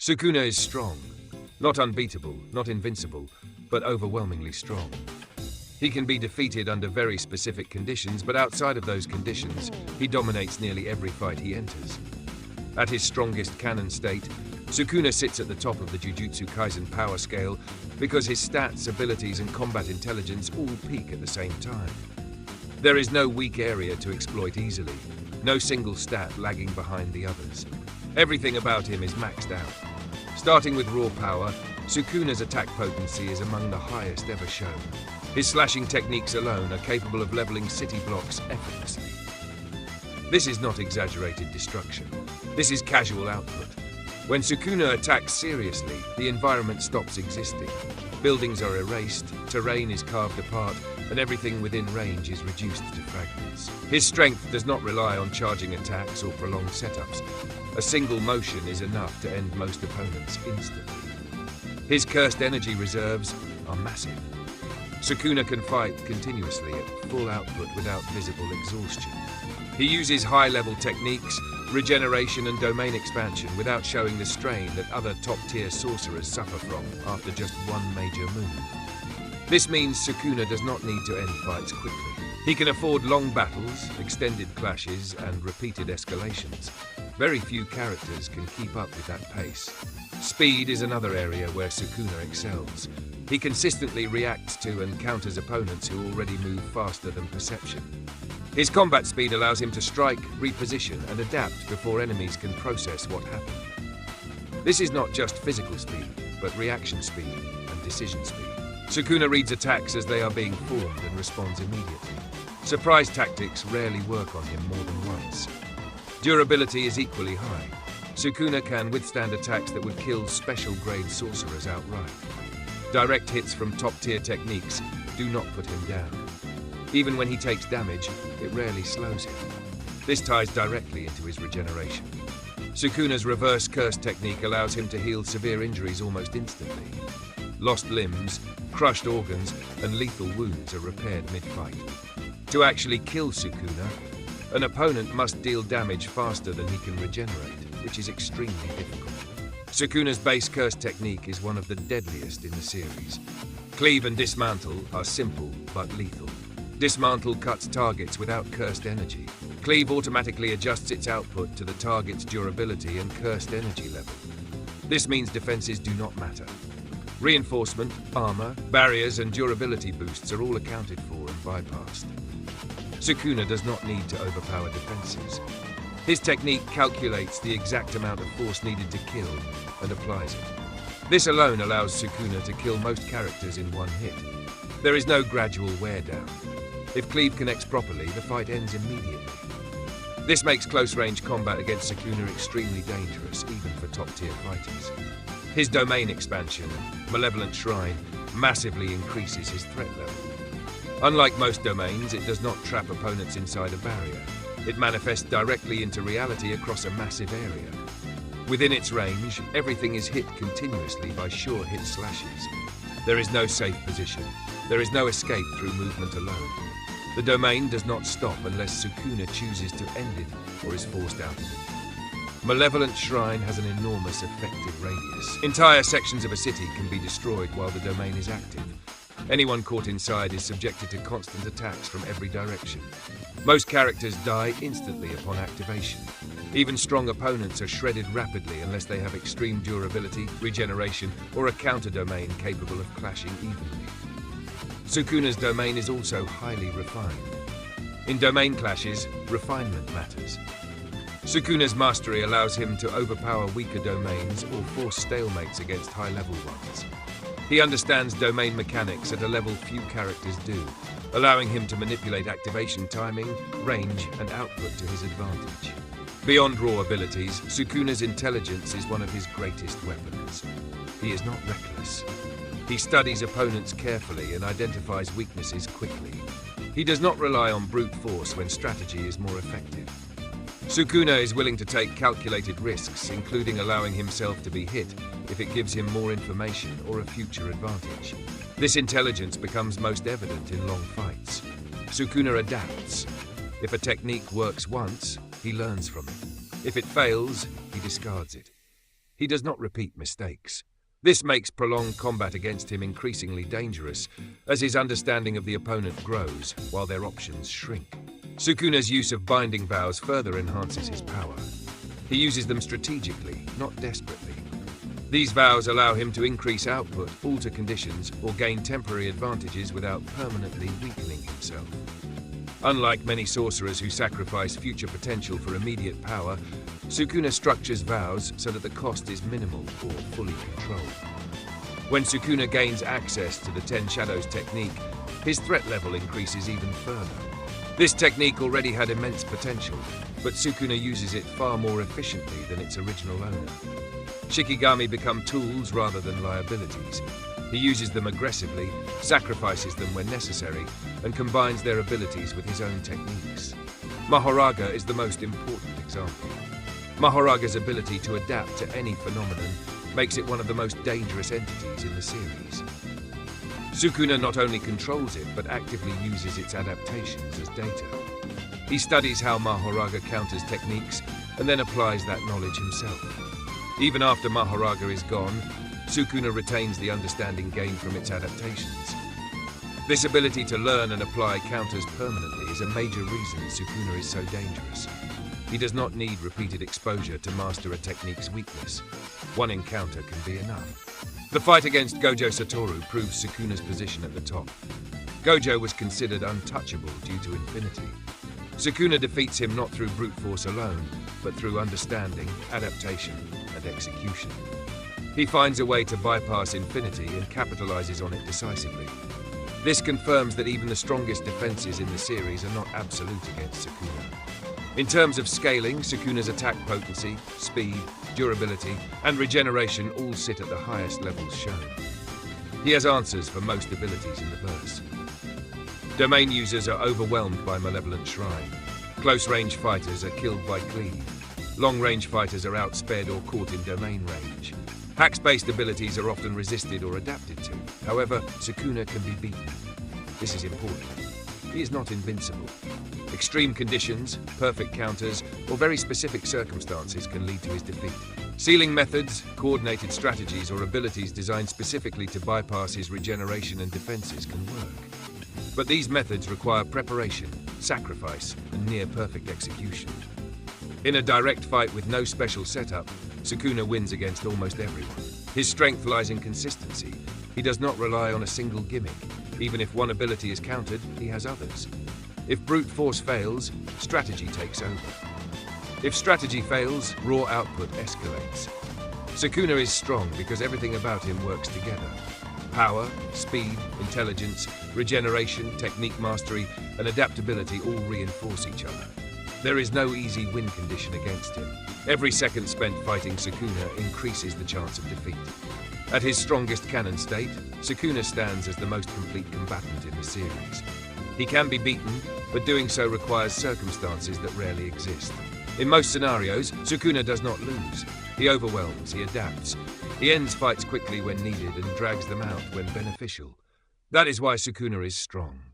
Sukuna is strong. Not unbeatable, not invincible, but overwhelmingly strong. He can be defeated under very specific conditions, but outside of those conditions, he dominates nearly every fight he enters. At his strongest canon state, Sukuna sits at the top of the Jujutsu Kaisen power scale because his stats, abilities, and combat intelligence all peak at the same time. There is no weak area to exploit easily, no single stat lagging behind the others. Everything about him is maxed out. Starting with raw power, Sukuna's attack potency is among the highest ever shown. His slashing techniques alone are capable of leveling city blocks effortlessly. This is not exaggerated destruction. This is casual output. When Sukuna attacks seriously, the environment stops existing. Buildings are erased, terrain is carved apart, and everything within range is reduced to fragments. His strength does not rely on charging attacks or prolonged setups. A single motion is enough to end most opponents instantly. His cursed energy reserves are massive. Sukuna can fight continuously at full output without visible exhaustion. He uses high-level techniques, regeneration and domain expansion without showing the strain that other top-tier sorcerers suffer from after just one major move. This means Sukuna does not need to end fights quickly. He can afford long battles, extended clashes, and repeated escalations. Very few characters can keep up with that pace. Speed is another area where Sukuna excels. He consistently reacts to and counters opponents who already move faster than perception. His combat speed allows him to strike, reposition, and adapt before enemies can process what happened. This is not just physical speed, but reaction speed and decision speed. Sukuna reads attacks as they are being formed and responds immediately. Surprise tactics rarely work on him more than once. Durability is equally high. Sukuna can withstand attacks that would kill special-grade sorcerers outright. Direct hits from top-tier techniques do not put him down. Even when he takes damage, it rarely slows him. This ties directly into his regeneration. Sukuna's reverse curse technique allows him to heal severe injuries almost instantly. Lost limbs, crushed organs, and lethal wounds are repaired mid-fight. To actually kill Sukuna, an opponent must deal damage faster than he can regenerate, which is extremely difficult. Sukuna's base curse technique is one of the deadliest in the series. Cleave and dismantle are simple but lethal. Dismantle cuts targets without cursed energy. Cleave automatically adjusts its output to the target's durability and cursed energy level. This means defenses do not matter. Reinforcement, armor, barriers, and durability boosts are all accounted for and bypassed. Sukuna does not need to overpower defenses. His technique calculates the exact amount of force needed to kill and applies it. This alone allows Sukuna to kill most characters in one hit. There is no gradual wear down. If Cleave connects properly, the fight ends immediately. This makes close-range combat against Sukuna extremely dangerous, even for top-tier fighters. His domain expansion, Malevolent Shrine, massively increases his threat level. Unlike most domains, it does not trap opponents inside a barrier. It manifests directly into reality across a massive area. Within its range, everything is hit continuously by sure hit slashes. There is no safe position. There is no escape through movement alone. The domain does not stop unless Sukuna chooses to end it or is forced out of it. Malevolent Shrine has an enormous effective radius. Entire sections of a city can be destroyed while the domain is active. Anyone caught inside is subjected to constant attacks from every direction. Most characters die instantly upon activation. Even strong opponents are shredded rapidly unless they have extreme durability, regeneration, or a counter-domain capable of clashing evenly. Sukuna's domain is also highly refined. In domain clashes, refinement matters. Sukuna's mastery allows him to overpower weaker domains or force stalemates against high-level ones. He understands domain mechanics at a level few characters do, allowing him to manipulate activation timing, range, and output to his advantage. Beyond raw abilities, Sukuna's intelligence is one of his greatest weapons. He is not reckless. He studies opponents carefully and identifies weaknesses quickly. He does not rely on brute force when strategy is more effective. Sukuna is willing to take calculated risks, including allowing himself to be hit if it gives him more information or a future advantage. This intelligence becomes most evident in long fights. Sukuna adapts. If a technique works once, he learns from it. If it fails, he discards it. he does not repeat mistakes. This makes prolonged combat against him increasingly dangerous, as his understanding of the opponent grows while their options shrink. Sukuna's use of binding vows further enhances his power. He uses them strategically, not desperately. These vows allow him to increase output, alter conditions, or gain temporary advantages without permanently weakening himself. Unlike many sorcerers who sacrifice future potential for immediate power, Sukuna structures vows so that the cost is minimal or fully controlled. When Sukuna gains access to the 10 Shadows technique, his threat level increases even further. This technique already had immense potential, but Sukuna uses it far more efficiently than its original owner. Shikigami become tools rather than liabilities. He uses them aggressively, sacrifices them when necessary, and combines their abilities with his own techniques. Mahoraga is the most important example. Mahoraga's ability to adapt to any phenomenon makes it one of the most dangerous entities in the series. Sukuna not only controls it, but actively uses its adaptations as data. He studies how Mahoraga counters techniques and then applies that knowledge himself. Even after Mahoraga is gone, Sukuna retains the understanding gained from its adaptations. This ability to learn and apply counters permanently is a major reason Sukuna is so dangerous. He does not need repeated exposure to master a technique's weakness. One encounter can be enough. The fight against Gojo Satoru proves Sukuna's position at the top. Gojo was considered untouchable due to Infinity. Sukuna defeats him not through brute force alone, but through understanding, adaptation, and execution. He finds a way to bypass Infinity and capitalizes on it decisively. This confirms that even the strongest defenses in the series are not absolute against Sukuna. In terms of scaling, Sukuna's attack potency, speed, durability, and regeneration all sit at the highest levels shown. He has answers for most abilities in the verse. Domain users are overwhelmed by Malevolent Shrine. Close-range fighters are killed by Cleave. Long-range fighters are outsped or caught in domain range. Hacks-based abilities are often resisted or adapted to. However, Sukuna can be beaten. This is important. He is not invincible. Extreme conditions, perfect counters, or very specific circumstances can lead to his defeat. Sealing methods, coordinated strategies, or abilities designed specifically to bypass his regeneration and defenses can work. But these methods require preparation, sacrifice, and near-perfect execution. In a direct fight with no special setup, Sukuna wins against almost everyone. His strength lies in consistency. He does not rely on a single gimmick. Even if one ability is countered, he has others. If brute force fails, strategy takes over. If strategy fails, raw output escalates. Sukuna is strong because everything about him works together. Power, speed, intelligence, regeneration, technique mastery, and adaptability all reinforce each other. There is no easy win condition against him. Every second spent fighting Sukuna increases the chance of defeat. At his strongest canon state, Sukuna stands as the most complete combatant in the series. He can be beaten, but doing so requires circumstances that rarely exist. In most scenarios, Sukuna does not lose. He overwhelms, he adapts. He ends fights quickly when needed and drags them out when beneficial. That is why Sukuna is strong.